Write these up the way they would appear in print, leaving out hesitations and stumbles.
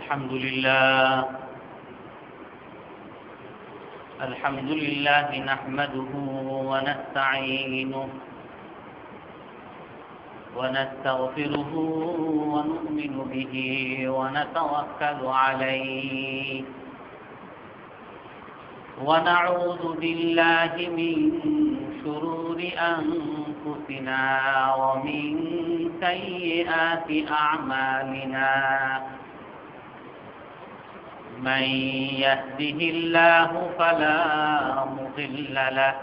الحمد لله نحمده ونستعينه ونستغفره ونؤمن به ونتوكل عليه ونعوذ بالله من شرور أنفسنا ومن سيئات أعمالنا من يهده الله فلا مضل له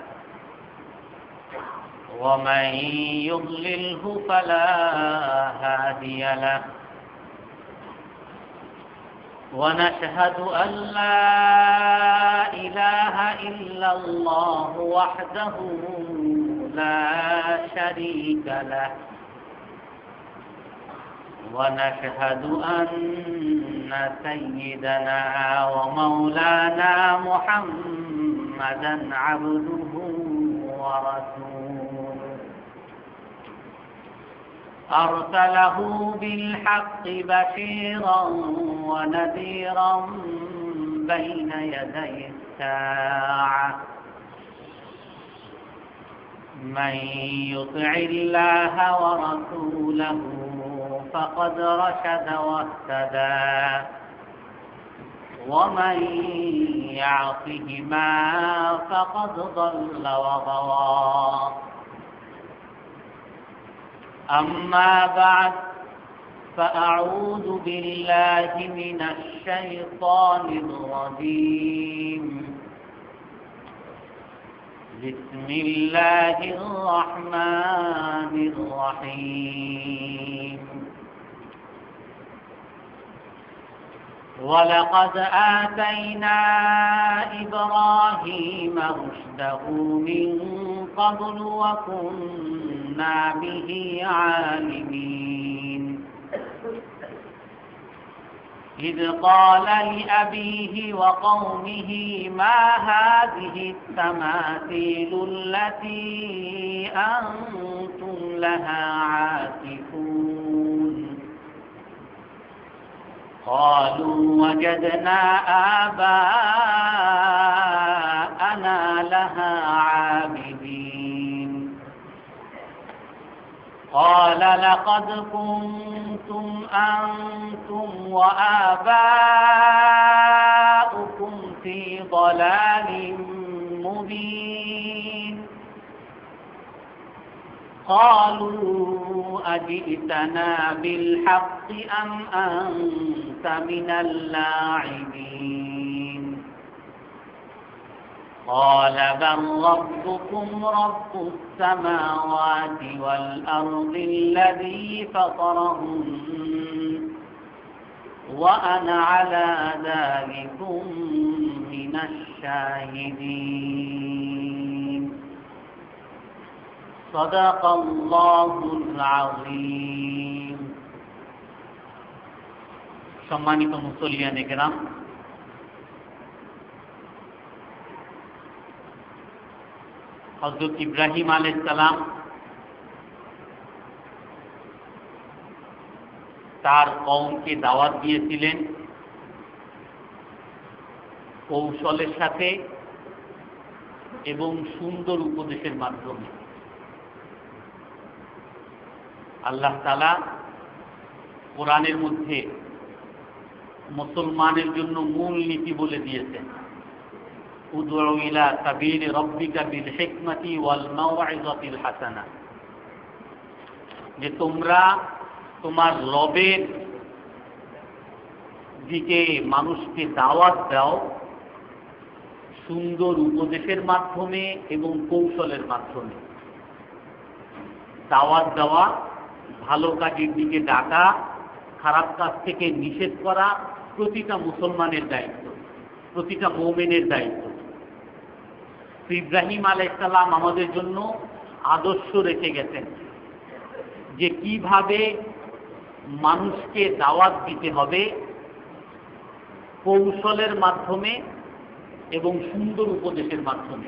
ومن يضلله فلا هادي له ونشهد أن لا إله إلا الله وحده لا شريك له ونشهد أن سيدنا ومولانا محمدا عبده ورسوله أرسله بالحق بشيرا ونذيرا بين يدي الساعة من يطع الله ورسوله فقد رشد واهتدى ومن يعصهما فقد ضل وغوى أما بعد فأعوذ بالله من الشيطان الرجيم بسم الله الرحمن الرحيم ولقد آتينا إبراهيم رشده من قبل وكنا به عالمين إذ قال لأبيه وقومه ما هذه التماثيل التي أنتم لها عاكفون قالوا وجدنا آباءنا لها عابدين قال لقد كنتم أنتم وآباؤكم في ضلال مبين قالوا أجئتنا بالحق أم أنت من اللاعبين قال بل ربكم رب السماوات والأرض الذي فطرهن وأنا على ذلكم من الشاهدين صدق الله العظيم সম্মানিত মুসল্লিয়ানে কেরাম, হযরত ইব্রাহিম আলাইহিস সালাম তার কওমকে দাওয়াত দিয়েছিলেন কৌশলের সাথে এবং সুন্দর উপদেশের মাধ্যমে। আল্লাহ তাআলা কোরআনের মধ্যে মুসলমানের জন্য মূল নীতি বলে দিয়েছেন, উদউ ইলা সাবিলি রাব্বিকা বিল হিকমাতি ওয়াল মাউইযাতিল হাসানা, যে তোমরা তোমার রবের দিকে মানুষকে দাওয়াত দাও সুন্দর উপদেশের মাধ্যমে এবং কৌশলের মাধ্যমে। দাওয়াত দেওয়া, ভালো কাজের দিকে ডাকা, খারাপ কাজ থেকে নিষেধ করা প্রতিটা মুসলমানের দায়িত্ব, প্রতিটা মুমিনের দায়িত্ব। ইব্রাহিম আলাইহিস সালাম আমাদের জন্য আদর্শ রেখে গেছেন যে কিভাবে মানুষকে দাওয়াত দিতে হবে কৌশলের মাধ্যমে এবং সুন্দর উপদেশের মাধ্যমে।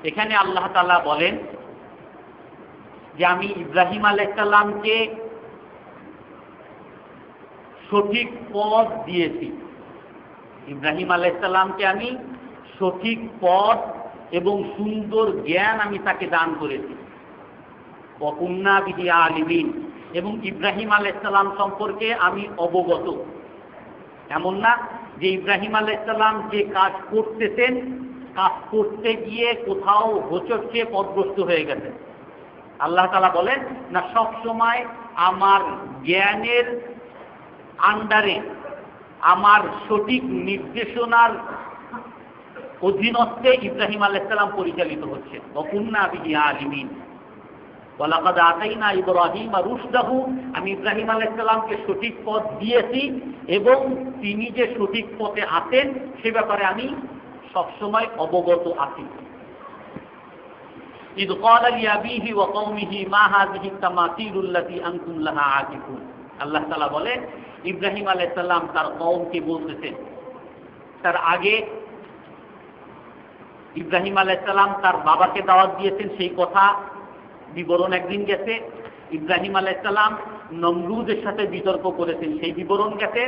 এখানে আল্লাহ তাআলা বলেন যে আমি ইব্রাহিম আলাইহিস সালামকে সঠিক পথ দিয়েছি। ইব্রাহিম আলাইহিস সালামকে আমি সঠিক পথ এবং সুন্দর জ্ঞান আমি তাকে দান করেছি। ওয়া কুন্না বিহি আলিমিন, এবং ইব্রাহিম আলাইহিস সালাম সম্পর্কে আমি অবগত। এমন না যে ইব্রাহিম আলাইহিস সালাম যে কাজ করতেছেন, কাজ করতে গিয়ে কোথাও হোঁচট খেয়ে পথভ্রষ্ট হয়ে গেছে। আল্লাহ তাআলা বলেন না, সব সময় আমার জ্ঞানের আন্ডারে, আমার সঠিক নির্দেশনার অধীনস্থে ইব্রাহিম আলাইহিস সালাম পরিচালিত হচ্ছে। ওয়া কুন্না বিহি আলিমিন ওয়া লাকাদ আতাইনা ইব্রাহিমা রুশদাহু, আমি ইব্রাহিম আলাইহিস সালামকে সঠিক পথ দিয়েছি এবং তিনি যে সঠিক পথে আছেন সে ব্যাপারে আমি সবসময় অবগত আছি। ইদ ক্বালা লিআবিহি ওয়া কওমিহি মা হাযিহি তামাসিলুল্লাতী আনতুম লাহা আকিফুন। আল্লাহ তাআলা বলে ইব্রাহিম আলাইহিস সালাম তার কওমকে বলতেছেন, তার আগে ইব্রাহিম আলাইহিস সালাম তার বাবাকে দাওয়াত দিয়েছেন, সেই কথা বিবরণ একদিন গেছে। ইব্রাহিম আলাইহিস সালাম নমরুদের সাথে বিতর্ক করেছেন, সেই বিবরণ গেছে।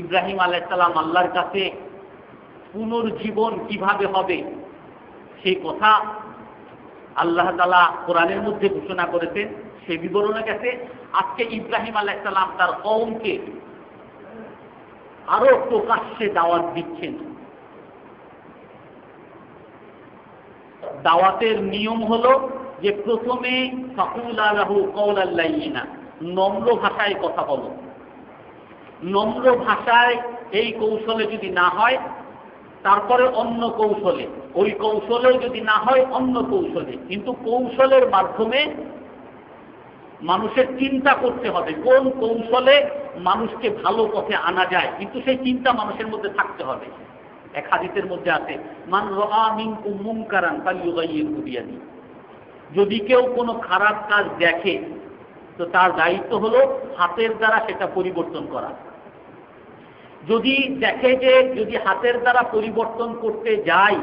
ইব্রাহিম আলাইহিস সালাম আল্লাহর কাছে পুনর্জীবন কিভাবে হবে সেই কথা আল্লাহ তাআলা কোরআনের মধ্যে ঘোষণা করেছেন, সেই বিবরণে গেছে। আজকে ইব্রাহিম আলাইহিস সালাম তার কওমকে আরো প্রকাশ্যে দাওয়াত দিচ্ছেন। দাওয়াতের নিয়ম হলো যে প্রথমে ফাকুলা লাহু কওলাল লাইয়িনা, নম্র ভাষায় কথা বলো। নম্র ভাষায় এই কৌশলে যদি না হয় তারপরে অন্য কৌশলে, ওই কৌশলেও যদি না হয় অন্য কৌশলে, কিন্তু কৌশলের মাধ্যমে মানুষের চিন্তা করতে হবে কোন কৌশলে মানুষকে ভালো পথে আনা যায়, কিন্তু সেই চিন্তা মানুষের মধ্যে থাকতে হবে। এক হাদিসের মধ্যে আছে, মান রাআ মিনকুম মুনকারান ফালইয়ুগাইয়িরহু বিয়াদিহি, যদি কেউ কোনো খারাপ কাজ দেখে তো তার দায়িত্ব হলো হাতের দ্বারা সেটা পরিবর্তন করা। যদি দেখে যে যদি হাতের দ্বারা পরিবর্তন করতে যায়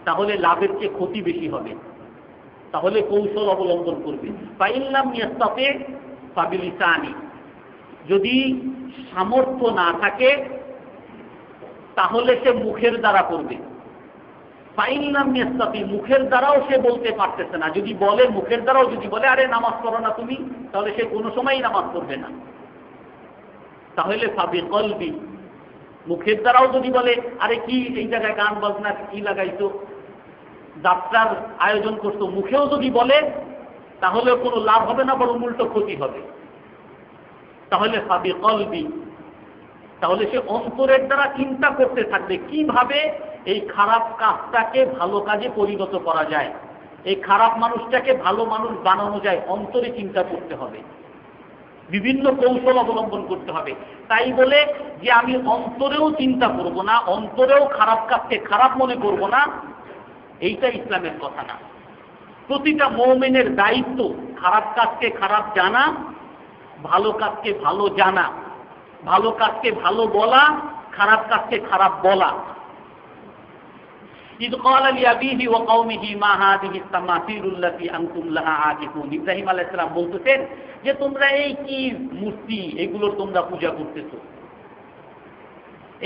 তাহলে লাভের চেয়ে ক্ষতি বেশি হবে, তাহলে কৌশল অবলম্বন করবে। ফাইল্লাম ইয়াস্তাতি ফাবিলিসানি, যদি সামর্থ্য না থাকে তাহলে সে মুখের দ্বারা করবে। ফাইল্লাম ইয়াস্তাতি, মুখের দ্বারাও সে বলতে পারতেছে না, যদি বলে মুখের দ্বারাও যদি বলে আরে নামাজ পড়ো না তুমি, তাহলে সে কোনো সময়ই নামাজ পড়বে না। তাহলে ফাবিকলবি, মুখের দ্বারাও যদি বলে আরে কি এই জায়গায় গান বাজনা কি লাগাইতো, যাত্রার আয়োজন করতো, মুখেও যদি বলে তাহলে কোনো লাভ হবে না, বরং উল্টো ক্ষতি হবে। তাহলে ফাবিকলবি, তাহলে সে অন্তরের দ্বারা চিন্তা করতে থাকবে কিভাবে এই খারাপ কাজটাকে ভালো কাজে পরিণত করা যায়, এই খারাপ মানুষটাকে ভালো মানুষ বানানো যায়, অন্তরে চিন্তা করতে হবে, বিভিন্ন কৌশল অবলম্বন করতে হবে। তাই বলে যে আমি অন্তরেও চিন্তা করব না, অন্তরেও খারাপ কাজকে খারাপ মনে করব না, এইটা ইসলামের কথা না। প্রতিটা মুমিনের দায়িত্ব খারাপ কাজকে খারাপ জানা, ভালো কাজকে ভালো জানা, ভালো কাজকে ভালো বলা, খারাপ কাজকে খারাপ বলা। ইদ ক্বালা লিআবিহি ওয়া কওমিহি মা হাযিহি তামাসিলুল্লাতী আনতুম লাহা আকিফুন। ইব্রাহিম আলাইহিস সালাম বলতেছেন যে তোমরা এই কি মূর্তি, এগুলো তোমরা পূজা করতেছো,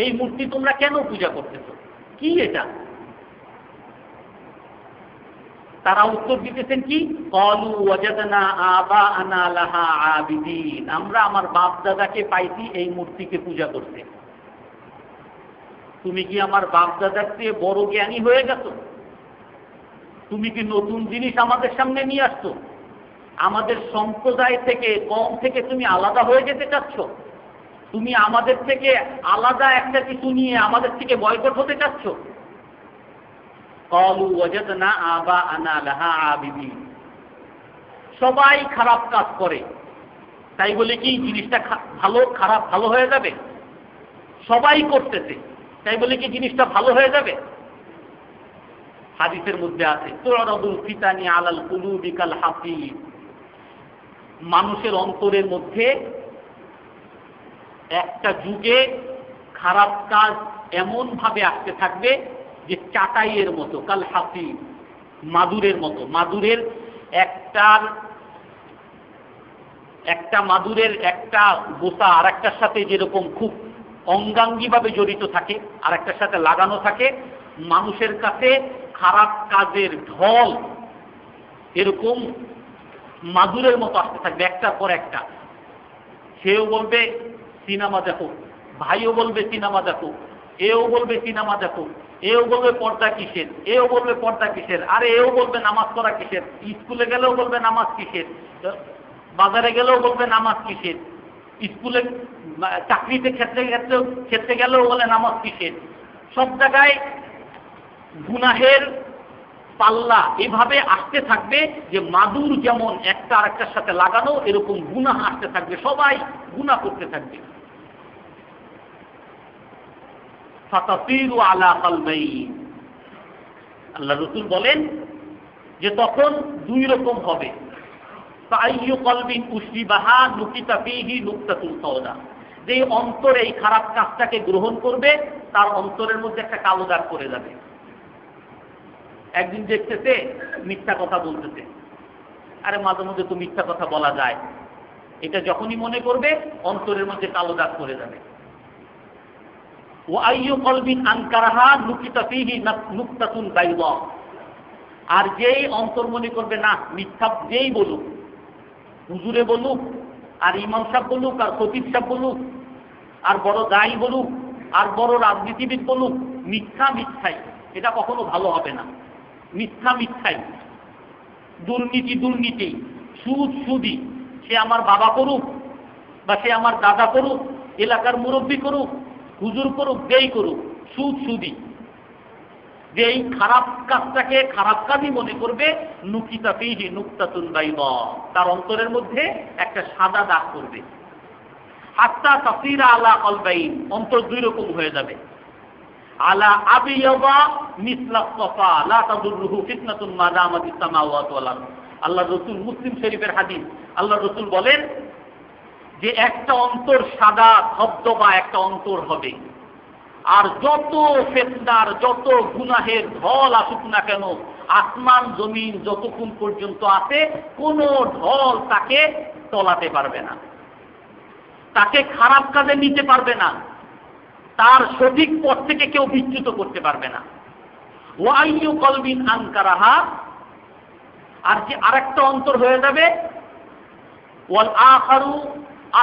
এই মূর্তি তোমরা কেন পূজা করতেছো, কি এটা? তারা উত্তর দিতেছেন কি, ক্বালু ওয়াজাদনা আবাআনা লাহা আবিদিন, আমরা আমার বাপ দাদাকে পাইছি এই মূর্তিকে পূজা করতে। তুমি কি আমার বাপ দাদার চেয়ে বড় জ্ঞানী হয়ে গেছো? তুমি কি নতুন জিনিস আমাদের সামনে নিয়ে আসছো? আমাদের সম্প্রদায় থেকে, কম থেকে তুমি আলাদা হয়ে যেতে চাচ্ছ? তুমি আমাদের থেকে আলাদা একটা কিছু নিয়ে আমাদের থেকে বয়কট হতে চাচ্ছ? ক্বালু ওয়াজাদনা আবাআনা লাহা আবিদিন। সবাই খারাপ কাজ করে, তাই বলে কি জিনিসটা ভালো খারাপ ভালো হয়ে যাবে? সবাই করতেছে, তাই বলে কি জিনিসটা ভালো হয়ে যাবে? হাদিসের মধ্যে আছে, তুরাদুল ফিতানি আলাল কুলুবি কাল হাসিদ, মানুষের অন্তরের মধ্যে একটা যুগে খারাপ কাজ এমন ভাবে আসতে থাকবে যে চাটাইয়ের মতো, কাল হাসিদ, মাদুরের মতো। মাদুরের একটা একটা বোতা আর একটার সাথে যেরকম খুব অঙ্গাঙ্গিভাবে জড়িত থাকে, আর একটার সাথে লাগানো থাকে, মানুষের কাছে খারাপ কাজের ঢল এরকম মাদুরের মতো আসতে থাকবে একটার পর একটা। সেও বলবে সিনেমা দেখো, ভাইও বলবে সিনেমা দেখো, এও বলবে সিনেমা দেখো, এও বলবে পর্দা কিসের, এও বলবে পর্দা কিসের, আরে এও বলবে নামাজ পড়া কিসের, স্কুলে গেলেও বলবে নামাজ কিসের, বাজারে গেলেও বলবে নামাজ কিসের, স্কুলে চাকরিতে ক্ষেত্রে গেলেও বলে নামাজ কিসের। সব জায়গায় গুনাহের পাল্লা এভাবে আসতে থাকবে যে মাদুর যেমন একটা আরেকটার সাথে লাগানো, এরকম গুনাহ আসতে থাকবে, সবাই গুনাহ করতে থাকবে। ফাতাসিরু আলা কলবাইন, আল্লাহ রাসূল বলেন যে তখন দুই রকম হবে। ফাআইয়ু কলবিন উশরিবাহা নুকিতা ফীহি নুকতাতুন সাওদা, যে অন্তর এই খারাপ কাজটাকে গ্রহণ করবে তার অন্তরের মধ্যে একটা কালো দাগ পড়ে যাবে। একদিন দেখতেছে মিথ্যা কথা বলতেছে, আরে মাঝে মধ্যে তো মিথ্যা কথা বলা যায়, এটা যখনই মনে করবে অন্তরের মধ্যে কালো দাগ পড়ে যাবে। ওয়াইয়ু কলবিন আনকারাহা নুকিতা ফীহি নুকতাতুন বাইদা, আর যেই অন্তর মনে করবে না মিথ্যা, যেই বলুক, হুজুরে বলুক, আর ইমাম সাহেব বলুক, আর খতিব সাহেব বলুক, আর বড় দায়ী বলুক, আর বড় রাজনীতিবিদ বলুক, মিথ্যা মিথ্যাই, এটা কখনো ভালো হবে না। মিথ্যা মিথ্যাই, দুর্নীতি দুর্নীতি, সুদ সুদি, সে আমার বাবা করুক বা সে আমার দাদা করুক, এলাকার মুরব্বী করুক, হুজুর করুক, যেই করুক, সুদ সুদি। যে এই খারাপ কাজটাকে খারাপ কাজই মনে করবে, নুকিতা ফীহি নুকতাতুন বাইদা, তার অন্তরের মধ্যে একটা সাদা দাগ করবে। হাত্তা তাসিরা আলা কলবাইন, অন্তর দুই রকম হয়ে যাবে। আলা আবিয়াদা মিসলা সাফা লা তাদুররুহু ফিতনাতুন মা দামাতিস সামাওয়াতু ওয়াল আরদ। আল্লাহ রাসূল, মুসলিম শরীফের হাদিস, আল্লাহ রাসূল বলেন যে একটা অন্তর সাদা ধবধবা একটা অন্তর হবে, আর যত ফিতনার যত গুনাহের ঢল আসুক না কেন, আসমান জমিন যতক্ষণ পর্যন্ত আছে কোন ঢল তাকে তলাতে পারবে না, তাকে খারাপ কাজে নিতে পারবে না, তার সঠিক পথ থেকে কেউ বিচ্যুত করতে পারবে না। ওয়াইয়ু কলবিন আনকারাহা, আর যে আরেকটা অন্তর হয়ে যাবে, ওয়াল আখারু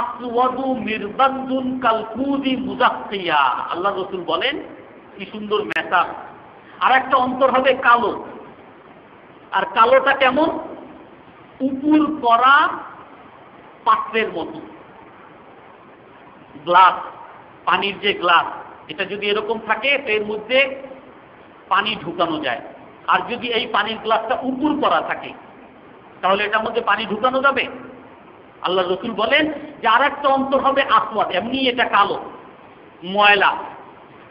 আসওয়াদু মিরবাদুন কালকুদি মুজাক্কিয়া। আল্লাহ রাসূল বলেন, কি সুন্দর মেসাজ, আরেকটা অন্তর হবে কালো, আর কালোটা কেমন, উপর করা পাত্রের মতো। গ্লাস, পানির যে গ্লাস, এটা যদি এরকম থাকে তো এর মধ্যে পানি ঢুকানো যায়, আর যদি এই পানির গ্লাসটা উপর করা থাকে তাহলে এটার মধ্যে পানি ঢুকানো যাবে? আল্লাহ রাসূল বলেন যে আরেকটা অন্তর হবে আসওয়াদ, এমনি এটা কালো ময়লা,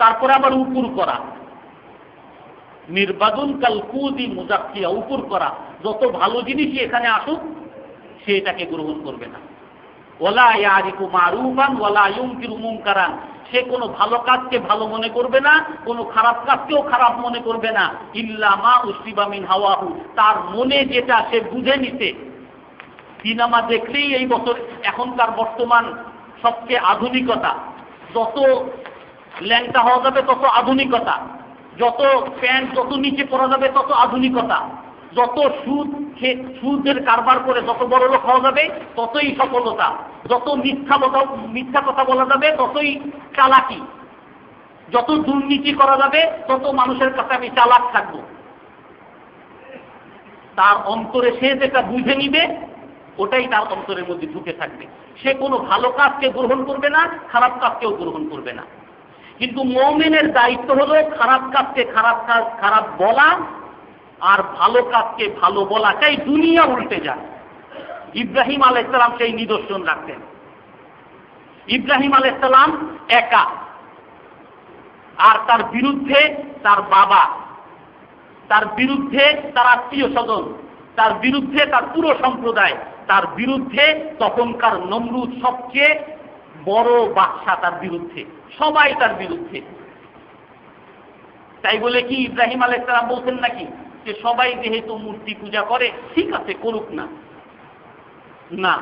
তারপরে আবার উপর করা, মিরবাদুন কালকুদি মুজাক্কিয়া, উপর করা, যত ভালো জিনিসই এখানে আসুক সে এটাকে গ্রহণ করবে না। ওয়ালা ইয়ারিফু মারুফান ওয়ালা ইউনকিরু মুনকারান, সে কোনো ভালো কাজকে ভালো মনে করবে না, কোনো খারাপ কাজকেও খারাপ মনে করবে না। ইল্লা মা উসরিবা মিন হাওয়াহু, তার মনে যেটা সে বুঝে নিতে। সিনেমা দেখলেই এই বছর এখনকার বর্তমান সবচেয়ে আধুনিকতা, যত ল্যাংটা হওয়া যাবে তত আধুনিকতা, যত প্যান্ট যত নিচে পরা যাবে তত আধুনিকতা, যত সুদের কারবার করে যত বড় লোক হওয়া যাবে ততই সফলতা, যত মিথ্যা কথা বলা যাবে ততই চালাকি, যত দুর্নীতি করা যাবে তত মানুষের কাছে আমি চালাক থাকবো। তার অন্তরে সে যেটা বুঝে নিবে ওটাই তার অন্তরের মধ্যে ঢুকে থাকবে। সে কোনো ভালো কাজকে গ্রহণ করবে না, খারাপ কাজকেও গ্রহণ করবে না। কিন্তু মুমিনের দায়িত্ব হলো খারাপ কাজকে খারাপ বলা, আর ভালো কাজকে ভালো বলা, চাই দুনিয়া উল্টে যায়। ইব্রাহিম আলাইহিস সালাম সেই নিদর্শন রাখতেন। ইব্রাহিম আলাইহিস সালাম একা, আর তার বিরুদ্ধে তার বাবা, তার বিরুদ্ধে তার আত্মীয় স্বজন, তার বিরুদ্ধে তার পুরো সম্প্রদায়, তার বিরুদ্ধে তখনকার নমরুদ সবচেয়ে বড় বাদশা, তার বিরুদ্ধে সবাই তার বিরুদ্ধে। তাই বলে কি ইব্রাহিম আলাইহিস সালাম বলছেন নাকি যে সবাই যেহেতু মূর্তি পূজা করে ঠিক আছে করুক না? না,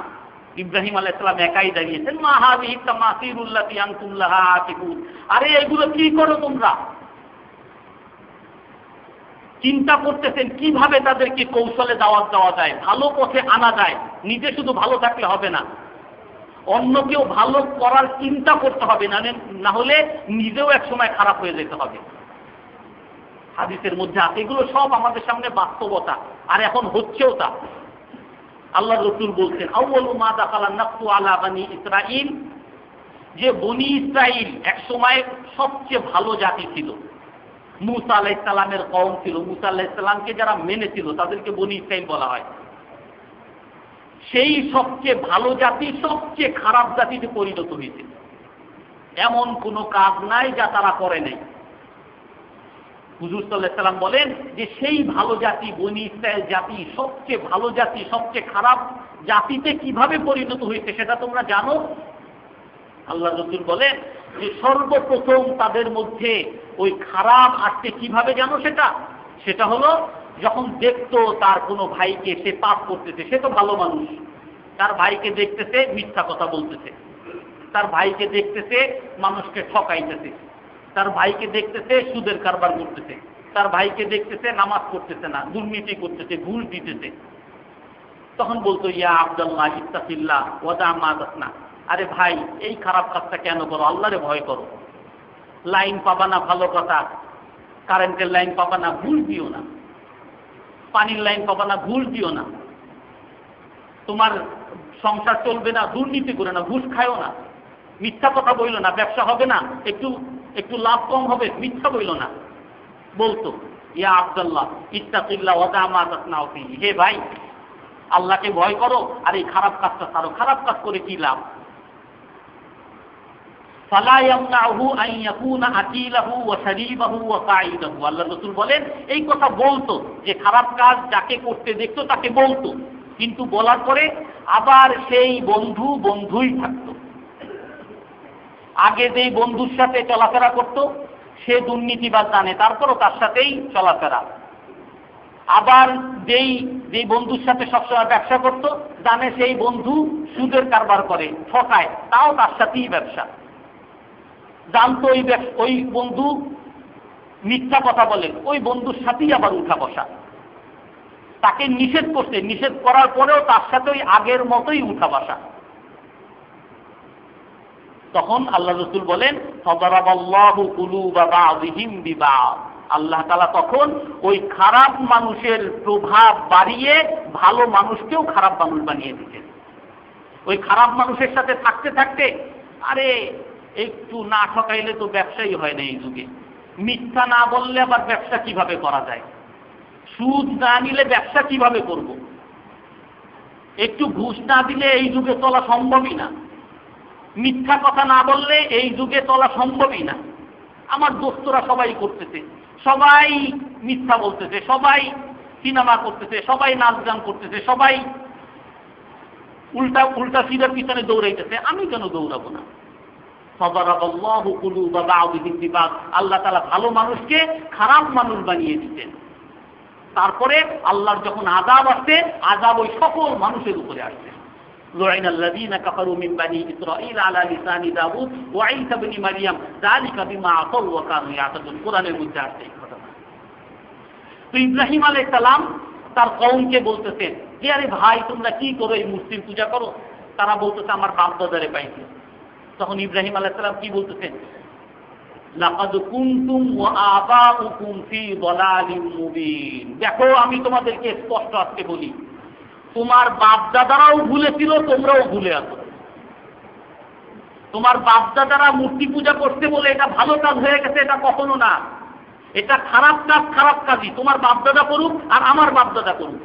ইব্রাহিম আলাইহিস সালাম একাই দাঁড়িয়েছেন। মা হাযিহি তামাসিরুল্লাতী আনতুম লাহা আকিফুন, আরে এগুলো কি করো তোমরা? চিন্তা করতেছেন কিভাবে তাদেরকে কৌশলে দাওয়াত দেওয়া যায়, ভালো পথে আনা যায়। নিজে শুধু ভালো থাকলে হবে না, অন্যকেও ভালো করার চিন্তা করতে হবে, না হলে নিজেও একসময় খারাপ হয়ে যেতে হবে। হাদিসের মধ্যে আছে, এগুলো সব আমাদের সামনে বাস্তবতা, আর এখন হচ্ছেও তা। আল্লাহ রাসূল বলছেন, আউয়ালু মা দাখালান নাফসু আলা বানি ইসরাঈল, যে বনি ইসরাঈল একসময় সবচেয়ে ভালো জাতি ছিল। মূসা আলাইহিস সালামের কওম ছিল, মূসা আলাইহিস সালামকে যারা মেনেছিল তাদেরকে বনি ইসরাঈল বলা হয়। সেই সবচেয়ে ভালো জাতি সবচেয়ে খারাপ জাতিতে পরিণত হয়েছে। এমন কোনো কাজ নাই যা তারা করে নাই। হুজুর সাল্লাল্লাহু আলাইহি ওয়াসাল্লাম বলেন যে সেই ভালো জাতি বনি ইসরাঈল জাতি সবচেয়ে ভালো জাতি সবচেয়ে খারাপ জাতিতে কিভাবে পরিণত হয়েছে সেটা তোমরা জানো? আল্লাহ রাসূল বলেন যে সর্বপ্রথম তাদের মধ্যে ওই খারাপ আসতে কিভাবে জানো? সেটা হলো যখন দেখতো তার কোনো ভাইকে সে পাপ করতেছে, সে তো ভালো মানুষ, তার ভাইকে দেখতেছে মিথ্যা কথা বলতেছে, তার ভাইকে দেখতেছে মানুষকে ঠকাইতেছে, তার ভাইকে দেখতেছে সুদের কারবার করতেছে, তার ভাইকে দেখতেছে নামাজ পড়তেছে না, দুর্নীতি করতেছে, ঘুষ দিতেছে। তখন বলতো, ইয়া আব্দুল্লাহ ইত্তাকিল্লাহ ওয়া দা মা তাসনা, আরে ভাই এই খারাপ কাজটা কেন করো, আল্লাহরে ভয় করো। লাইন পাবা না ভালো কথা, কারেন্টের লাইন পাবা না ঘুষ দিও না, পানির লাইন পাবা না ঘুষ দিও না, তোমার সংসার চলবে না দুর্নীতি করে না, ঘুষ খায়ও না, মিথ্যা কথা বইল না, ব্যবসা হবে না, একটু লাভ কম হবে, মিথ্যা বইল না। বলতো, ইয়া আব্দুল্লাহ ইত্তাকিল্লাহ ওয়া দা মা তাসনা ফিহি, হে ভাই আল্লাহকে ভয় করো আর এই খারাপ কাজটা ছাড়ো, খারাপ কাজ করে কি লাভ? ফালা ইয়ামনাহু আন ইয়াকুনা আকিলাহু ওয়া শারীবাহু ওয়া কাঈদাহু, আল্লাহ রাসূল বলেন এই কথা বলতো যে খারাপ কাজ যাকে করতে দেখতো তাকে বলতো, কিন্তু বলার পরে আবার সেই বন্ধুই থাকতো। আগে যেই বন্ধুর সাথে চলাফেরা করতো সে দুর্নীতিবাজ জানে, তারপরও তার সাথেই চলাফেরা। আবার যেই বন্ধুর সাথে সবসময় ব্যবসা করতো জানে সেই বন্ধু সুদের কারবার করে, ঠকায়, তাও তার সাথেই ব্যবসা। জানতো ওই বন্ধু মিথ্যা কথা বলে, ওই বন্ধুর সাথেই আবার উঠা বসা। তাকে নিষেধ করছে, নিষেধ করার পরেও তার সাথে ওই আগের মতোই উঠা বসা। তখন আল্লাহ রাসূল বলেন, ফাদারাবাল্লাহু কুলুবা বাযিহিম বিবা'দ, আল্লাহ তাআলা তখন ওই খারাপ মানুষের প্রভাব বাড়িয়ে ভালো মানুষকেও খারাপ মানুষ বানিয়ে দিতেন। ওই খারাপ মানুষের সাথে থাকতে থাকতে, আরে একটু না ঠকাইলে তো ব্যবসাই হয় না এই যুগে, মিথ্যা না বললে আবার ব্যবসা কিভাবে করা যায়, সুদ না নিলে ব্যবসা কিভাবে করব, একটু ঘুষ না দিলে এই যুগে চলা সম্ভবই না, মিথ্যা কথা না বললে এই যুগে চলা সম্ভবই না। আমার দোস্তরা সবাই করতেছে, সবাই মিথ্যা বলতেছে, সবাই সিনেমা করতেছে, সবাই নাচ গান করতেছে, সবাই উল্টা সিধার পিছনে দৌড়াইতেছে, আমি কেন দৌড়াবো না? ফাদারাবাল্লাহু কুলুবা বাযিহিম বিবা'দ, আল্লাহ তাআলা ভালো মানুষকে খারাপ মানুষ বানিয়ে দিতেন। তারপরে আল্লাহর যখন আযাব আসে, আযাব ওই সকল মানুষের উপরে আসে। লুইনাল্লাযীনা কাফারু মিন বানি ইসরাঈল আলা লিসানি দাউদ ওয়া ঈসা ইবনে মারইয়াম যালিকা বিমা আতাউ ওয়া কানু ইয়াতাদুন, কোরআনের মধ্যে আছে এই ঘটনা। তো ইব্রাহিম আলাইহিস সালাম তার কওমকে বলতেছেন যে আরে ভাই তোমরা কি করো, এই মূর্তির পূজা করো? তারা বলতেছে আমার বাপ দাদারে পাইছি। তখন ইব্রাহিম আলাইহিস সালাম কি বলতেছেন? লাকাদ কুনতুম ওয়া আবাউকুম ফি দালালিম মুবিন, দেখো আমি তোমাদেরকে স্পষ্ট আজকে বলি, তোমার বাপ দাদারাও ভুলে ছিল, তোমরাও ভুলে আছো। তোমার বাপ দাদারা মূর্তি পূজা করতে বলে এটা ভালো কাজ হয়ে গেছে, এটা কখনো না। এটা খারাপ কাজ, খারাপ কাজই। তোমার বাপ দাদা করুক আর আমার বাপ দাদা করুক,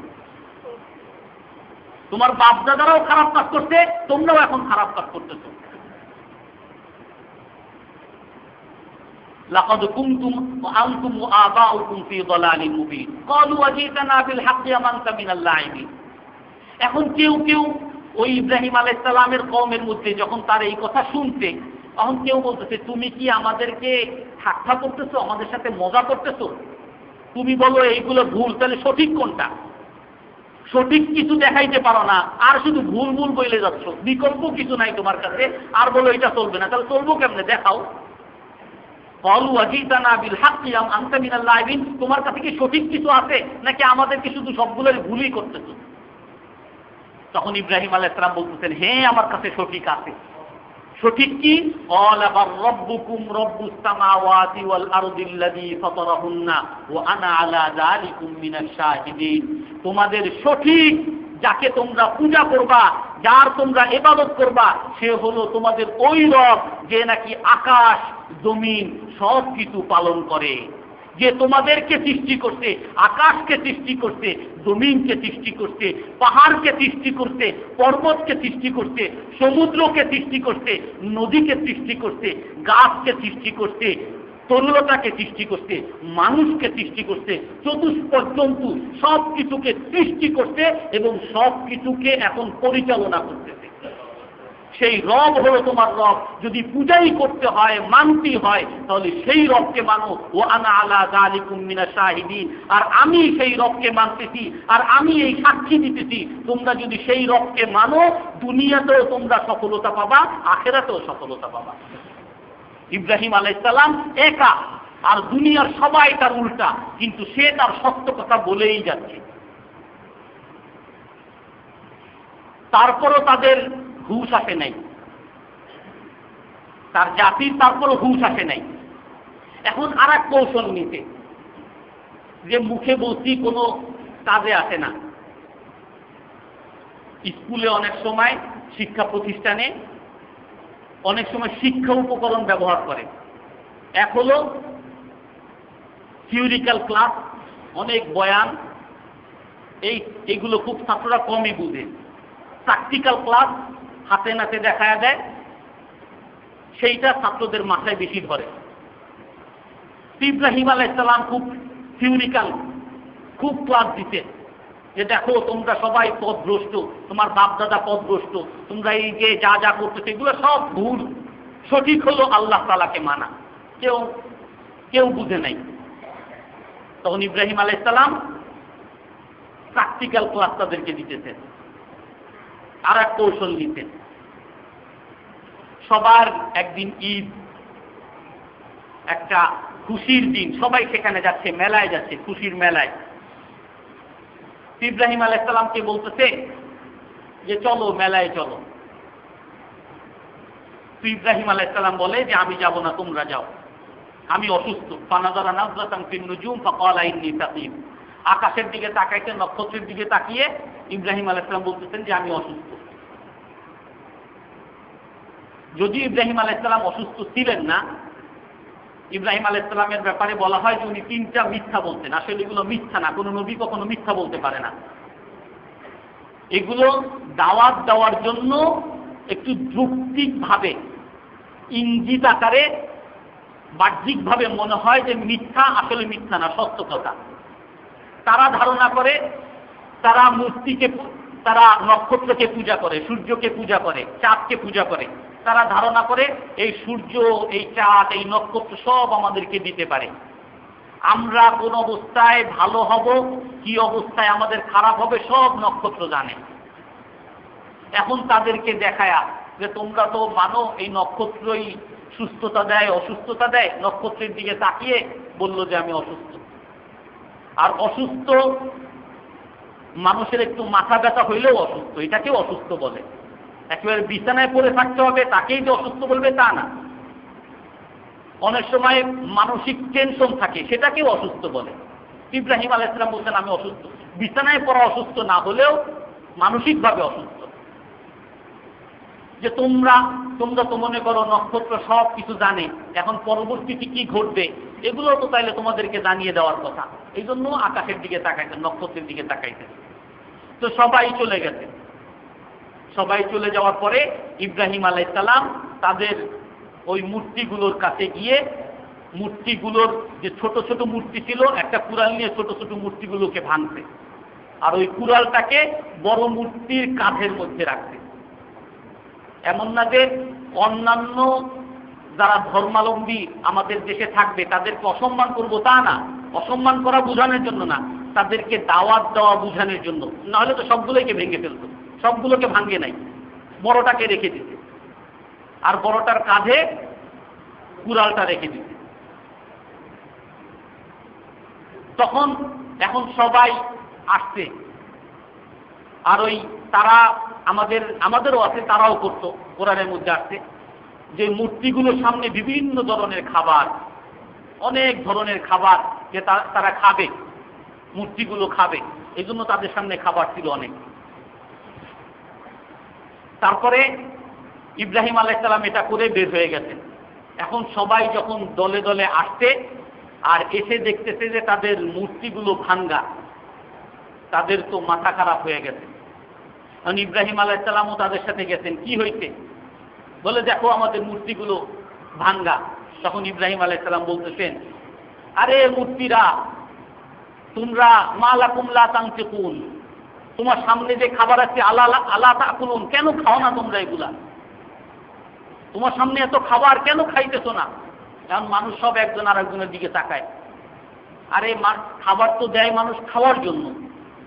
তোমার বাপ দাদারাও খারাপ কাজ করতে, তোমরাও এখন খারাপ কাজ করতেছো। লাকাদ কুনতুম আনতুম ওয়া আবাউকুম ফি দালালিন মুবিন ক্বালু ওয়াজিতানা বিল হাক্কি আম আনতা মিনাল লাইবিন। এখন কেউ ওই ইব্রাহিম আলাইহিস সালামের কওমের মধ্যে যখন তার এই কথা শুনতে, তখন কেউ বলতেছে তুমি কি আমাদেরকে ঠাট্টা করতেছো, আমাদের সাথে মজা করতেছো? তুমি বলো এইগুলো ভুল, তাহলে সঠিক কোনটা? সঠিক কিছু দেখাইতে পারো না, আর শুধু ভুল ভুল বলে যাচ্ছ, বিকল্প কিছু নাই তোমার কাছে, আর বলো এটা চলবে না, তাহলে চলবো কেমনে দেখাও। তোমার কাছে কি সঠিক কিছু আছে নাকি আমাদেরকে শুধু সবগুলোর ভুলই করতেছ? তখন ইব্রাহিম আলাইহিস সালাম বলতেছেন, হ্যাঁ আমার কাছে সঠিক আছে। সঠিক কি? রব্বুকুম রব্বুস সামাওয়াতি ওয়াল আরদিল্লাযী ফাতারাহুন্না ওয়া আনা আলা যালিকুম মিনাশ শাহিদিন। তোমাদের সঠিক যাকে তোমরা পূজা করবা, যার তোমরা ইবাদত করবা, সে হলো তোমাদের ওই রব যে নাকি আকাশ জমিন সব কিছু পালন করে, যে তোমাদেরকে সৃষ্টি করতে, আকাশকে সৃষ্টি করতে, জমিনকে সৃষ্টি করতে, পাহাড়কে সৃষ্টি করতে, পর্বতকে সৃষ্টি করতে, সমুদ্রকে সৃষ্টি করতে, নদীকে সৃষ্টি করতে, গাছকে সৃষ্টি করতে, তরুলতাকে সৃষ্টি করতে, মানুষকে সৃষ্টি করতে, চতুষ্পর্যন্তু সব কিছুকে সৃষ্টি করতে এবং সব কিছুকে এখন পরিচালনা করতেছে। সেই রব হলো তোমার রব। যদি পূজাই করতে হয়, মানতে হয়, তাহলে সেই রবকে মানো। ও আনা আলা যালিকুম মিনাশ শাহিদিন। আর আমি সেই রবকে মানতেছি, আর আমি এই সাক্ষী দিতেছি, তোমরা যদি সেই রবকে মানো, দুনিয়াতেও তোমরা সফলতা পাবা, আখিরাতেও সফলতা পাবা। ইব্রাহিম আলাইহিস সালাম একা, আর দুনিয়ার সবাই তার উল্টা, কিন্তু সে তার সত্য কথা বলেই যাচ্ছে। তারপরও তাদের হুঁশ আসে নাই, তার জাতির তারপরও হুঁশ আসে নাই। এখন আর এক কৌশল নিতে, যে মুখে বলছি কোনো কাজে আসে না। স্কুলে অনেক সময়, শিক্ষা প্রতিষ্ঠানে অনেক সময় শিক্ষা উপকরণ ব্যবহার করে। এক হলো থিওরিক্যাল ক্লাস, অনেক বয়ান, এইগুলো খুব ছাত্ররা কমই বুঝে। প্র্যাকটিক্যাল ক্লাস হাতে নাতে দেখায় দেয়, সেইটা ছাত্রদের মাথায় বেশি ধরে। ইব্রাহিম আলাইহিস সালাম খুব থিওরিক্যাল, খুব ক্লাস দিতে, যে দেখো তোমরা সবাই পথভ্রষ্ট, তোমার বাপ দাদা পথভ্রষ্ট, তোমরা এই যে যা যা করছো সেগুলো সব ভুল, সঠিক হলো আল্লাহ তাআলাকে মানা। কেউ বুঝে নাই। তখন ইব্রাহিম আলাইহিস সালাম প্র্যাকটিক্যাল ক্লাস তাদেরকে দিতেছেন। আর এক কৌশল নিতেন। সবার একদিন ঈদ, একটা খুশির দিন, সবাই সেখানে যাচ্ছে, মেলায় যাচ্ছে, খুশির মেলায়। ইব্রাহিম আলাইহিস সালামকে বলতেছে যে চলো মেলায় চলো। ইব্রাহিম আলাইহিস সালাম বলে যে আমি যাব না, তোমরা যাও, আমি অসুস্থ। ফানাযারা নাযরাতান ফিন নুজুম ফাকালা ইন্নী সাকিম। আকাশের দিকে তাকাইতে, নক্ষত্রের দিকে তাকিয়ে ইব্রাহিম আলাইহিস সালাম বলতেছেন যে আমি অসুস্থ। যদি ইব্রাহিম আলাইহিস সালাম অসুস্থ ছিলেন না, ইব্রাহিম আলাইহিস সালামের ব্যাপারে বলা হয় যে উনি 3টা মিথ্যা বলতেন। আসলে এগুলো মিথ্যা না, কোনো নবী কখনো মিথ্যা বলতে পারে না। এগুলো দাওয়াত দেওয়ার জন্য একটু যৌক্তিকভাবে, ইঙ্গিত আকারে, বাহ্যিকভাবে মনে হয় যে মিথ্যা, আসলে মিথ্যা না, সত্য কথা। তারা ধারণা করে, তারা মূর্তিকে, তারা নক্ষত্রকে পূজা করে, সূর্যকে পূজা করে, চাঁদকে পূজা করে। তারা ধারণা করে এই সূর্য, এই চাঁদ, এই নক্ষত্র সব আমাদেরকে দিতে পারে। আমরা কোন অবস্থায় ভালো হব, কি অবস্থায় আমাদের খারাপ হবে, সব নক্ষত্র জানে। এখন তাদেরকে দেখায়া যে তোমরা তো মানো এই নক্ষত্রই সুস্থতা দেয়, অসুস্থতা দেয়। নক্ষত্রের দিকে তাকিয়ে বলল যে আমি অসুস্থ। আর অসুস্থ মানুষের একটু মাথা ব্যথা হইলেও অসুস্থ, এটাকেও অসুস্থ বলে। একেবারে বিছানায় পড়ে থাকতে হবে তাকেই যে অসুস্থ বলবে তা না। অনেক সময় মানসিক টেনশন থাকে, সেটাকেও অসুস্থ বলে। ইব্রাহিম আলাইহিস সালাম বলছেন আমি অসুস্থ। বিছানায় পড়া অসুস্থ না হলেও মানসিকভাবে অসুস্থ। যে তোমরা তো মনে করো নক্ষত্র সব কিছু জানে, এখন পরবর্তীতে কি ঘটবে এগুলো তো তাইলে তোমাদেরকে জানিয়ে দেওয়ার কথা। এই জন্য আকাশের দিকে তাকাইতেন, নক্ষত্রের দিকে তাকাইতেন। তো সবাই চলে গেছে। সবাই চলে যাওয়ার পরে ইব্রাহিম আলাইহিস সালাম তাদের ওই মূর্তিগুলোর কাছে গিয়ে, মূর্তিগুলোর যে ছোট ছোট মূর্তি ছিল, একটা কুড়াল নিয়ে ছোট ছোট মূর্তিগুলোকে ভাঙছে, আর ওই কুড়ালটাকে বড় মূর্তির কাঁধের মধ্যে রাখছে। এমন না যে অন্যান্য যারা ধর্মাবলম্বী আমাদের দেশে থাকবে তাদেরকে অসম্মান করবো, তা না। অসম্মান করা বোঝানোর জন্য না, তাদেরকে দাওয়াত দেওয়া বুঝানোর জন্য, নাহলে তো সবগুলোকে ভেঙে ফেলতো। সবগুলোকে ভাঙে নাই, বড়টাকে রেখে দিতে, আর বড়টার কাঁধে কুড়ালটা রেখে দিতে। তখন এখন সবাই আসছে, আর ওই তারা আমাদেরও আছে, তারাও করতো, কোরআনের মধ্যে আসছে যে মূর্তিগুলোর সামনে বিভিন্ন ধরনের খাবার, অনেক ধরনের খাবার যে তারা খাবে, মূর্তিগুলো খাবে, এই জন্য তাদের সামনে খাবার ছিল অনেক। তারপরে ইব্রাহিম আলাইহিস সালাম এটা করে বের হয়ে গেছেন। এখন সবাই যখন দলে দলে আসছে আর এসে দেখতেছে যে তাদের মূর্তিগুলো ভাঙ্গা, তাদের তো মাথা খারাপ হয়ে গেছে। কারণ ইব্রাহিম আলাইহিস সালামও তাদের সাথে গেছেন, কি হয়েছে বলে, দেখো আমাদের মূর্তিগুলো ভাঙ্গা। তখন ইব্রাহিম আলাইহিস সালাম বলতেছেন, আরে মূর্তিরা, তোমরা মা লাকুম লা তানতিকুন, তোমার সামনে যে খাবার আছে আলা তাকুলুন, কেন খাও না তোমরা এগুলা? তোমার সামনে এত খাবার কেন খাইতেছো না? কারণ মানুষ সব একজন আর একজনের দিকে তাকায়। আরে খাবার তো দেয় মানুষ খাওয়ার জন্য,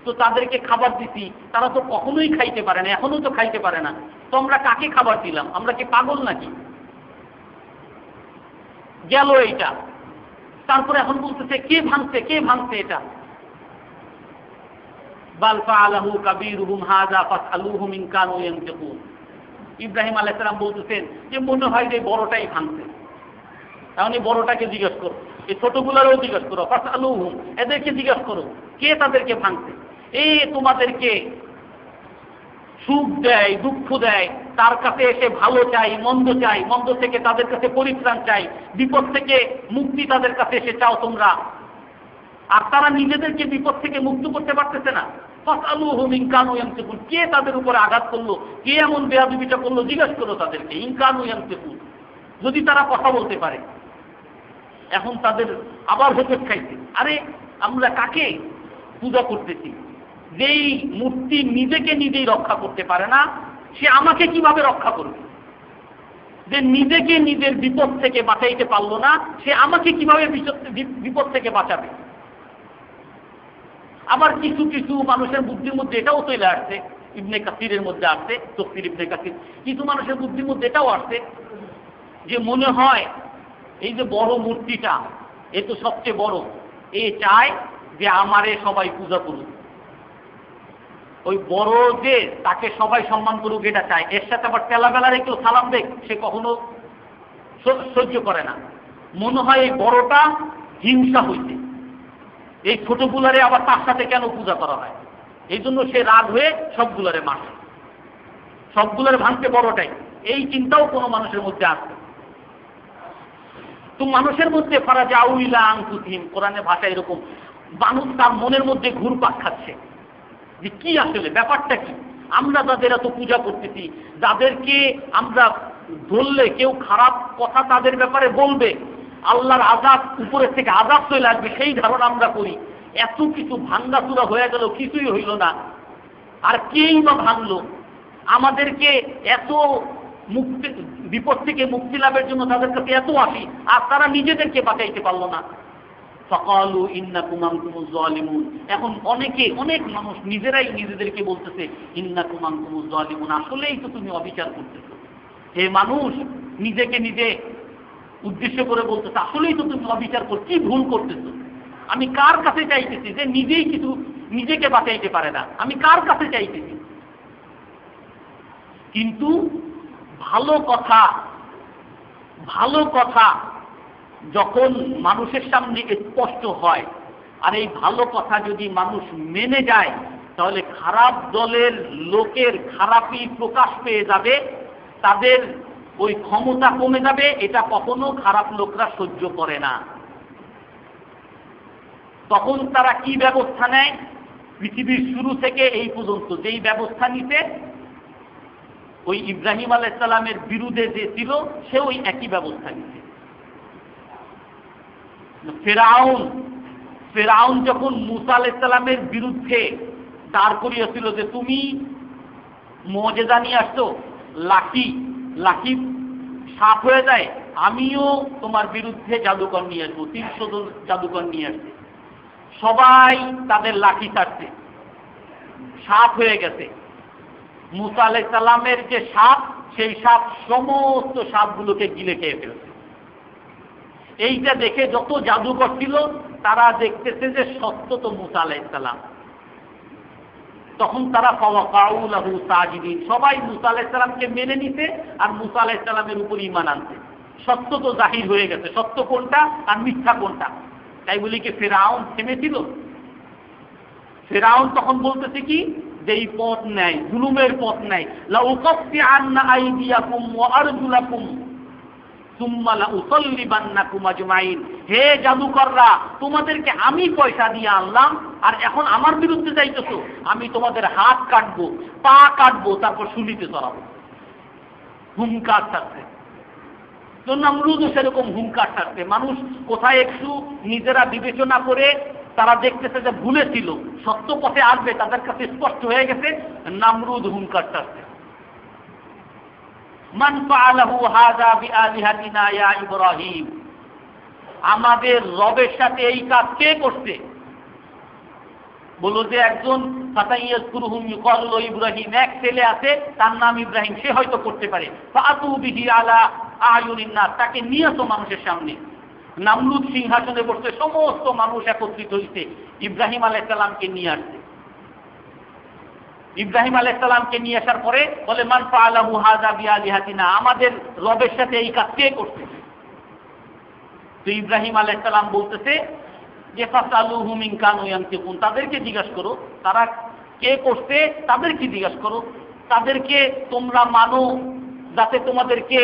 তো তাদেরকে খাবার দিছি, তারা তো কখনোই খাইতে পারে না, এখনো তো খাইতে পারে না, তো আমরা কাকে খাবার দিলাম? আমরা কি পাগল নাকি? গেল এইটা। তারপরে এখন বলতেছে কে ভাঙছে এটা? বাল ফাআলাহু কাবীরুহুম হাযা ফাসআলুহুম ইন কানু ইয়ানতিকুন। ইব্রাহিম আলাইহিস সালাম বলতেছেন যে মনে হয় যে বড়টাই ভাঙছে। তাহলে বড়টাকে জিজ্ঞেস করো, এই ছোটগুলোরও জিজ্ঞেস করো, ফাসআলুহুম, এদেরকে জিজ্ঞেস করো কে তাদেরকে ভাঙছে। এই তোমাদেরকে সুখ দেয়, দুঃখ দেয়, তার কাছে এসে ভালো চাই, মন্দ চাই, মন্দ থেকে তাদের কাছে পরিত্রাণ চাই, বিপদ থেকে মুক্তি তাদের কাছে এসে চাও তোমরা, আর তারা নিজেদেরকে বিপদ থেকে মুক্ত করতে পারতেছে না। ফাসআলুহুম ইন কানু ইয়ানতিকুন, কে তাদের উপরে আঘাত করলো, কে এমন বেয়াদবিটা করলো, জিজ্ঞেস করো তাদেরকে, ইন কানু ইয়ানতিকুন, যদি তারা কথা বলতে পারে। এখন তাদের আবার হোঁচট খাইছে, আরে আমরা কাকে পূজা করতেছি? যেই মূর্তি নিজেকে নিজেই রক্ষা করতে পারে না, সে আমাকে কিভাবে রক্ষা করবে? যে নিজেকে নিজের বিপদ থেকে বাঁচাইতে পারলো না, সে আমাকে কিভাবে বিপদ থেকে বাঁচাবে? আবার কিছু কিছু মানুষের বুদ্ধির মধ্যে এটাও চলে আসছে, ইবনে কাসিরের মধ্যে আসছে, তফসির ইবনে কাসির, কিছু মানুষের বুদ্ধির মধ্যে এটাও আসছে যে মনে হয় এই যে বড় মূর্তিটা, এ তো সবচেয়ে বড়, এ চায় যে আমারে সবাই পূজা করুক, ওই বড় যে তাকে সবাই সম্মান করুক এটা চায়। এর সাথে আবার তেলাবেলা রেখেও সালাম দেখ, সে কখনো সহ্য করে না। মনে হয় এই বড়টা হিংসা হইছে, এই ছোটগুলারে আবার তার সাথে কেন পূজা করা হয়, এই জন্য সে রাগ হয়ে সবগুলারে মারে, সবগুলারে ভাঙতে বড়টাই। এই চিন্তাও কোনো মানুষের মধ্যে আসে। তো মানুষের মধ্যে ফারাজাউ ইলা আনফুসিহিম, কোরআনের ভাষা এরকম, মানুষ তার মনের মধ্যে ঘুরপাক খাচ্ছে যে কি আসলে ব্যাপারটা কি। আমরা যাদের এত পূজা করতেছি, যাদেরকে আমরা ধরলে কেউ খারাপ কথা তাদের ব্যাপারে বলবে, আল্লাহর আযাব উপরের থেকে আযাব চলে আসবে, সেই ধারণা আমরা করি। এত কিছু ভাঙ্গাচুরা হয়ে গেল, কিছুই হইল না, আর কেই বা ভাঙলো? আমাদেরকে এত মুক্তি, বিপদ থেকে মুক্তি লাভের জন্য তাদের কাছে এত আসি, আর তারা নিজেদেরকে বাঁচাইতে পারলো না। ফাকালু ইন্নাকুম আনতুমুজ জালিমুন, এখন অনেক মানুষ নিজেরাই নিজেদেরকে বলতেছে ইন্নাকুম আনতুমুজ জালিমুন, আসলেই তো তুমি অবিচার করতেছো। হে মানুষ নিজেকে নিজে উদ্দেশ্য করে বলতেছে, আসলেই তো তুমি অবিচার করছো, কি ভুল করতেছো? আমি কার কাছে চাইতেছি যে নিজেই কিছু নিজেকে বাঁচাইতে পারে না, আমি কার কাছে চাইতেছি? কিন্তু ভালো কথা যখন মানুষের সামনে স্পষ্ট হয়, আর এই ভালো কথা যদি মানুষ মেনে যায়, তাহলে খারাপ দলের লোকের খারাপই প্রকাশ পেয়ে যাবে, তাদের ওই ক্ষমতা কমে যাবে। এটা কখনো খারাপ লোকরা সহ্য করে না। তখন তারা কি ব্যবস্থা নেয়? পৃথিবীর শুরু থেকে এই পর্যন্ত যেই ব্যবস্থা নিতে, ওই ইব্রাহিম আলাইহিস সালামের বিরুদ্ধে যে ছিল, সে ওই একই ব্যবস্থা নিতে। ফেরাউন যখন মূসা আলাইহিস সালামের বিরুদ্ধে দাঁড় করিয়েছিল যে তুমি মুজিজা নিয়ে আসছো, লাঠি সাপ হয়ে যায়, আমিও তোমার বিরুদ্ধে জাদুকর নিয়ে আসবো, 300 জন জাদুকর নিয়ে আসবে। সবাই তাদের লাঠি ছাড়ছে, সাপ হয়ে গেছে। মুসা আলাইহিস সালামের যে সাপ, সেই সাপ সমস্ত সাপগুলোকে গিলে খেয়ে ফেলছে। এইটা দেখে যত জাদুকর ছিল তারা দেখতেছে যে সত্য তো মুসা আলাইহিস সালাম। তখন তারা ফাওয়াকাউ লাহু সাজিদিন, সবাই মুসা আলাইহিস সালামকে মেনে নিতে আর মুসা আলাইহিস সালামের উপর ঈমান আনতে। সত্য তো জাহির হয়ে গেছে, সত্য কোনটা আর মিথ্যা কোনটা। তাই বলি কি ফিরআউন থেমেছিল? ফিরআউন তখন বলতেছে কি, যে এই পথ নেয়, জুলুমের পথ নেয়। লা উকাফিআন্না আইদিয়াকুম ওয়া আরজুলাকুম সুম্মা লা উসাল্লিবান্নাকুম আজমাইন। হে জাদুকররা, তোমাদেরকে আমি পয়সা দিয়ে আনলাম আর এখন আমার বিরুদ্ধে যাইতেছো। আমি তোমাদের হাত কাটবো, পা কাটবো, তারপর শুলিতে চড়াবো। হুঙ্কার ছাড়ছে। তো নমরুদও সেরকম হুঙ্কার ছাড়ছে। মানুষ কোথায় একটু নিজেরা বিবেচনা করে তারা দেখতেছে যে ভুলেছিল, সত্য পথে আসবে, তাদের কাছে স্পষ্ট হয়ে গেছে, নমরুদ হুঙ্কার ছাড়ছে। মান ফাআলাহু হাযা বিআলিহাতিনা ইয়া ইব্রাহিম, আমাদের রবের সাথে এই কাজ কে করছে? বলো যে একজন ফাতাইয়াজকুরুহুম ইউকালু ইব্রাহিম, এক ছেলে আছে তার নাম ইব্রাহিম, সে হয়তো করতে পারে। ফাআতু বিহি আলা আয়ুনিন নাস, তাকে নিয়ে আসো মানুষের সামনে। নমরুদ সিংহাসনে বসে, সমস্ত মানুষ একত্রিত হইছে, ইব্রাহিম আলাইহিস সালামকে নিয়ে আসছে। ইব্রাহিম আলাইহিস সালামকে নিয়ে আসার পরে বলে মান ফাআলাহু হাযা বিআলিহাতিনা, আমাদের রবের সাথে এই কাজ কে করছে? তো ইব্রাহিম আলাইহিস সালাম বলতেছে যে ফাসালুহুম ইন কানু ইয়ানতিকুন, তাদেরকে জিজ্ঞাসা করো তারা কে করছে, তাদেরকে জিজ্ঞাসা করো, তাদেরকে তোমরা মানো যাতে তোমাদেরকে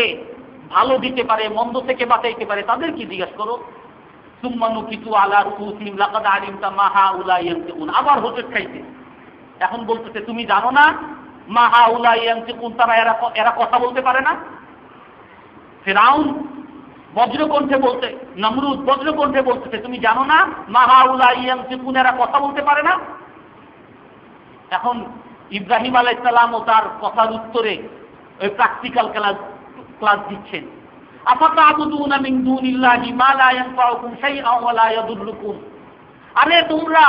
ভালো দিতে পারে, মন্দ থেকে বাঁচাইতে পারে, তাদেরকে জিজ্ঞাসা করো। সুম্মা নুকিতু আলা রুউসিহিম লাকাদ আলিমতা মা হাউলা ইয়ানতিকুন, আবার হোঁচট খাইছে। এখন বলতেছে তুমি জানো না মা হাউলা ইয়ানতিকুন, তারা এরা কথা বলতে পারে না। ফিরআউন বজ্রকণ্ঠে বলতে, নমরুদ বজ্রকণ্ঠে বলতেছে তুমি জানো না মা হাউলা ইয়ানতিকুন, এরা কথা বলতে পারে না। এখন ইব্রাহিম আলাইহিস সালাম ও তার কথার উত্তরে ওই প্র্যাকটিক্যাল ক্লাস দিচ্ছেন। আফাতা'বুদুনা মিন দুনিল্লাহি মা লা ইয়ানফাউকুম শাইআন ওয়া লা ইয়াদুররুকুম, আরে তোমরা,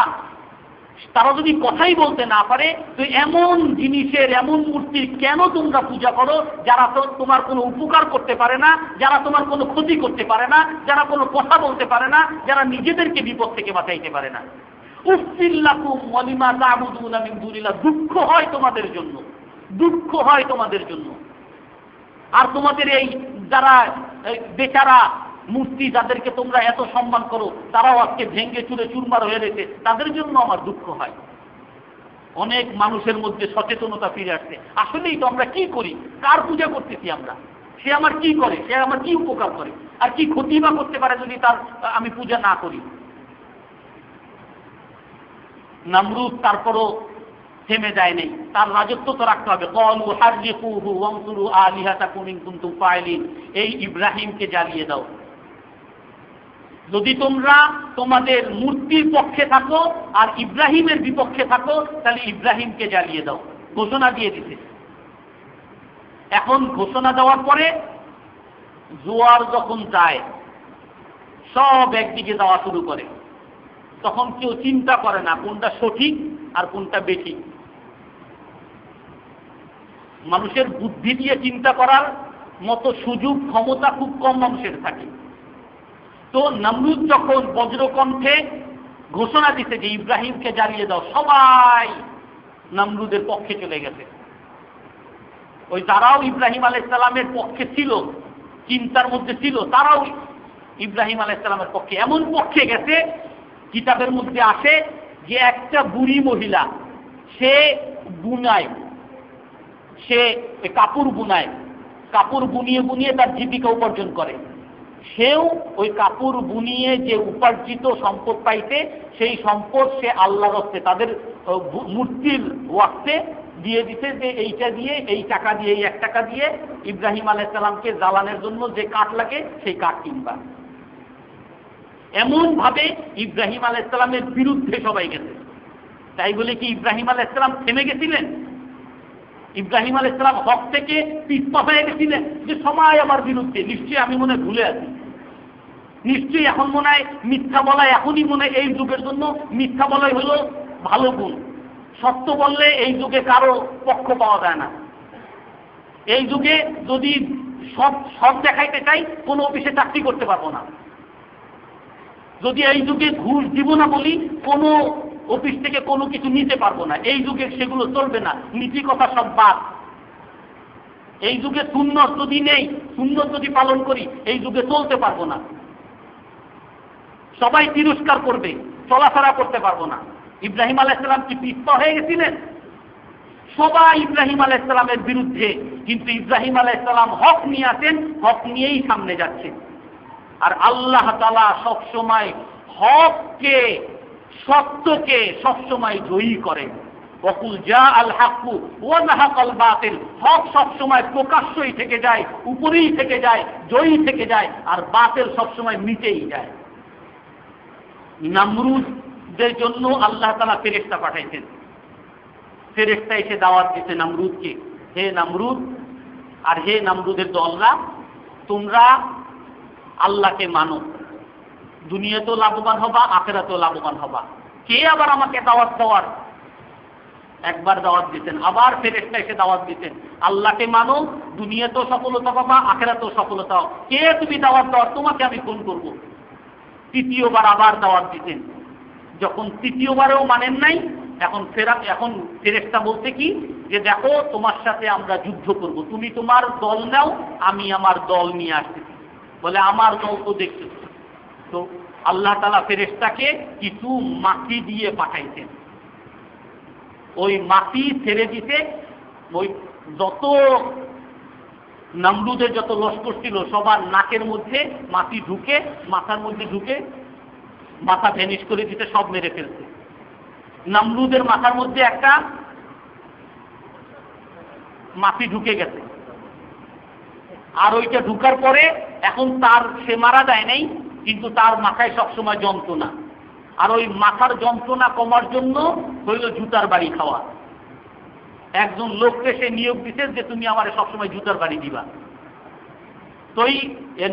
তারা যদি কথাই বলতে না পারে তো এমন জিনিসের, এমন মূর্তির কেন তোমরা পূজা করো যারা তো তোমার কোনো উপকার করতে পারে না, যারা তোমার কোনো ক্ষতি করতে পারে না, যারা কোনো কথা বলতে পারে না, যারা নিজেদেরকে বিপদ থেকে বাঁচাইতে পারে না। উফিল লাকুম ওয়া লিমা তা'বুদুনা মিন দুনিল্লাহ, দুঃখ হয় তোমাদের জন্য, দুঃখ হয় তোমাদের জন্য। আর তোমাদের এই যারা বেচারা মূর্তি, যাদেরকে তোমরা এত সম্মান করো, তারাও আজকে ভেঙ্গে চুরে চুরমার হয়ে রয়েছে, তাদের জন্য আমার দুঃখ হয়। অনেক মানুষের মধ্যে সচেতনতা ফিরে আসছে। আসলেই তো আমরা কি করি, কার পূজা করতেছি আমরা, সে আমার কি করে, সে আমার কি উপকার করে, আর কি ক্ষতি বা করতে পারে যদি তার আমি পূজা না করি। নমরুদ তারপরও থেমে যায় নাই, তার রাজত্ব তো রাখতে হবে। ক্বালু হাররিকুহু ওয়ানসুরু আলিহাতাকুম ইন কুনতুম ফাইলিন, এই ইব্রাহিমকে জ্বালিয়ে দাও। যদি তোমরা তোমাদের মূর্তির পক্ষে থাকো আর ইব্রাহিমের বিপক্ষে থাকো, তাহলে ইব্রাহিমকে জ্বালিয়ে দাও, ঘোষণা দিয়ে দিতে। এখন ঘোষণা দেওয়ার পরে জোয়ার যখন যায়, সব একদিকে যাওয়া শুরু করে। তখন কেউ চিন্তা করে না কোনটা সঠিক আর কোনটা বেঠিক। মানুষের বুদ্ধি দিয়ে চিন্তা করার মতো সুযোগ, ক্ষমতা খুব কম মানুষের থাকে। তো নমরুদ যখন বজ্রকণ্ঠে ঘোষণা দিতে যে ইব্রাহিমকে জ্বালিয়ে দাও, সবাই নমরুদের পক্ষে চলে গেছে। ওই যারাও ইব্রাহিম আলাইহিস সালামের পক্ষে ছিল, চিন্তার মধ্যে ছিল, তারাও ইব্রাহিম আলাইহিস সালামের পক্ষে, এমন পক্ষে গেছে কিতাবের মধ্যে আসে যে একটা বুড়ি মহিলা, সে বুনায়, সে কাপড় বুনায়, কাপড় বুনিয়ে বুনিয়ে তার জীবিকা উপার্জন করে। সেও ওই কাপড় বুনিয়ে যে উপার্জিত সম্পদ পাইতে, সেই সম্পদ সে আল্লাহর হস্তে, তাদের মূর্তির ওয়াক্তে দিয়ে দিতে, যে এইটা দিয়ে, এই টাকা দিয়ে, এই 1 টাকা দিয়ে ইব্রাহিম আলাইহিস সালামকে জ্বালানোর জন্য যে কাঠ লাগে সেই কাঠ কিনবা। এমন ভাবে ইব্রাহিম আলাইহিস সালামের বিরুদ্ধে সবাই গেছে। তাই বলে কি ইব্রাহিম আলাইহিস সালাম থেমে গেছিলেন? ইব্রাহিম আলাইহিস সালাম হক থেকে পিছপা হয়ে গেছিলেন যে সবাই আমার বিরুদ্ধে, নিশ্চয়ই আমি মনে ভুলে আছি। নিশ্চয়ই এখন মনে হয় মিথ্যা বলা, এখনই মনে হয় এই যুগের জন্য মিথ্যা বলাই হলো ভালো গুণ। সত্য বললে এই যুগে কারো পক্ষ পাওয়া যায় না। এই যুগে যদি সব দেখাইতে চাই, কোনো অফিসে চাকরি করতে পারবো না। যদি এই যুগে ঘুষ দিব না বলি, কোনো অফিস থেকে কোনো কিছু নিতে পারবো না। এই যুগে সেগুলো চলবে না, নীতি কথা সব বাদ। এই যুগে সুন্নত যদি নেই, সুন্নত যদি পালন করি, এই যুগে চলতে পারবো না। সবাই তিরস্কার করবে, চলাফেরা করতে পারবো না। ইব্রাহিম আলাইহিস সালাম কি পিস্তা হয়ে গেছিলেন? সবাই ইব্রাহিম আলাইহিস সালামের বিরুদ্ধে, কিন্তু ইব্রাহিম আলাইহিস সালাম হক নিয়ে আসেন, হক নিয়েই সামনে যাচ্ছেন। আর আল্লাহ তাআলা সবসময় হককে, সত্যকে সবসময় জয়ী করেন। ওয়াকুল জাআল হাক্কু ওয়া যাহাকাল বাতিল, হক সবসময় প্রকাশ্যই থেকে যায়, উপরেই থেকে যায়, জয়ী থেকে যায়, আর বাতিল সবসময় নিচেই যায়। নমরুদের জন্য আল্লাহ তাআলা ফেরেশতা পাঠাইছেন। ফেরেশতা এসে দাওয়াত দিতে নমরুদকে, হে নমরুদ আর হে নমরুদের দলরা, তোমরা আল্লাহকে মানো, দুনিয়াতেও লাভবান হবা, আখিরাতেও লাভবান হবা। কে আবার আমাকে দাওয়াত দেওয়ার? একবার দাওয়াত দিতেন, আবার ফেরেশতা এসে দাওয়াত দিতেন, আল্লাহকে মানো, দুনিয়াতেও সফলতা পাবা, আখিরাতেও সফলতা। কে তুমি দাওয়াত দেওয়ার? তোমাকে আমি ফোন করব। তৃতীয়বার আবার দাওয়াত দিতেন। যখন তৃতীয়বারেও মানেন নাই, এখন ফেরেশতা বলতে কি, যে দেখো তোমার সাথে আমরা যুদ্ধ করব, তুমি তোমার দল নাও, আমি আমার দল নিয়ে আসতেছি। বলে আমার দল তো দেখছো। তো আল্লাহ তাআলা ফেরেশতাকে কিছু মাটি দিয়ে পাঠাইছেন। ওই মাটি ছেড়ে দিতে, ওই যত নমরুদের যত লস্কর ছিল সবার নাকের মধ্যে মাটি ঢুকে, মাথার মধ্যে ঢুকে মাথা ভ্যানিশ করে দিতে, সব মেরে ফেলছে। নমরুদের মাথার মধ্যে একটা মাটি ঢুকে গেছে, আর ওইটা ঢুকার পরে এখন সে মারা যায় নাই, কিন্তু তার মাথায় সবসময় যন্ত্রণা। আর ওই মাথার যন্ত্রণা কমার জন্য হইল জুতার বাড়ি খাওয়া। একজন লোককে সে নিয়োগ দিতে যে তুমি আমার সবসময় জুতার বাড়ি দিবা। তো এই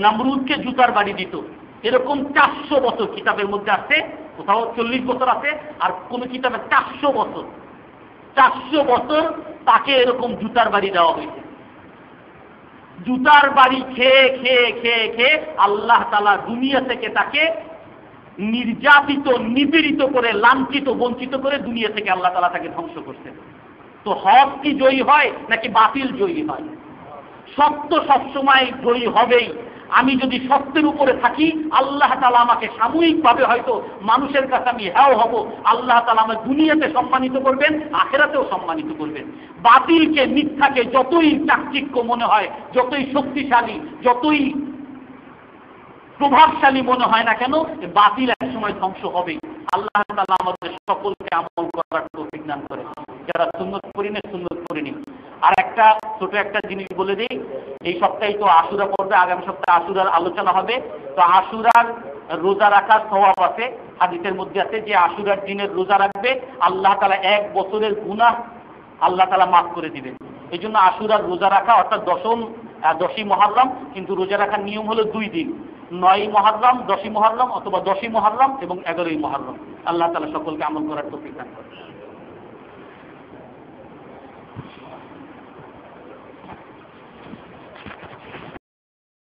নমরুদকে জুতার বাড়ি দিত। এরকম 400 বছর কিতাবের মধ্যে আছে, কোথাও 40 বছর আছে, আর কোন কিতাবে 400 বছর। 400 বছর তাকে এরকম জুতার বাড়ি দেওয়া হয়েছে। জুতার বাড়ি খেয়ে খেয়ে খেয়ে খেয়ে আল্লাহ তাআলা দুনিয়া থেকে তাকে নির্যাতিত, নিপীড়িত করে, লাঞ্ছিত, বঞ্চিত করে দুনিয়া থেকে আল্লাহ তাআলা তাকে ধ্বংস করছেন। তো হক কি জয়ী হয় নাকি বাতিল জয়ী হয়? সত্য সবসময় জয়ী হবেই। আমি যদি সত্যের উপরে থাকি, আল্লাহ তাআলা আমাকে সাময়িকভাবে হয়তো মানুষের কাছে আমি হেয় হব, আল্লাহ তাআলা আমাকে দুনিয়াতে সম্মানিত করবেন, আখিরাতেও সম্মানিত করবেন। বাতিলকে, মিথ্যাকে যতই চাকচিক্য মনে হয়, যতই শক্তিশালী, যতই প্রভাবশালী মনে হয় না কেন, বাতিল এক সময় ধ্বংস হবেই। আল্লাহ তাআলা আমাদের সকলকে আমল করার তৌফিক দান করেন। যারা সুন্নত করি না, সুন্নত করে নিন। আর একটা ছোট একটা জিনিস বলে দিই, এই সপ্তাহে তো আশুরা পড়বে, আগামী সপ্তাহে আশুরার আলোচনা হবে। তো আশুরার রোজা রাখার সওয়াব আছে, হাদিসের মধ্যে আছে যে আশুরার দিনের রোজা রাখবে, আল্লাহ তাআলা 1 বছরের গুনাহ আল্লাহ তাআলা মাফ করে দিবেন। এই জন্য আশুরার রোজা রাখা, অর্থাৎ 10ই মুহররম, কিন্তু রোজা রাখার নিয়ম হলো 2 দিন, 9ই মুহররম, 10ই মুহররম, অথবা 10ই মুহররম এবং 11ই মুহররম। আল্লাহ তাআলা সকলকে আমল করার তৌফিক দান করেন।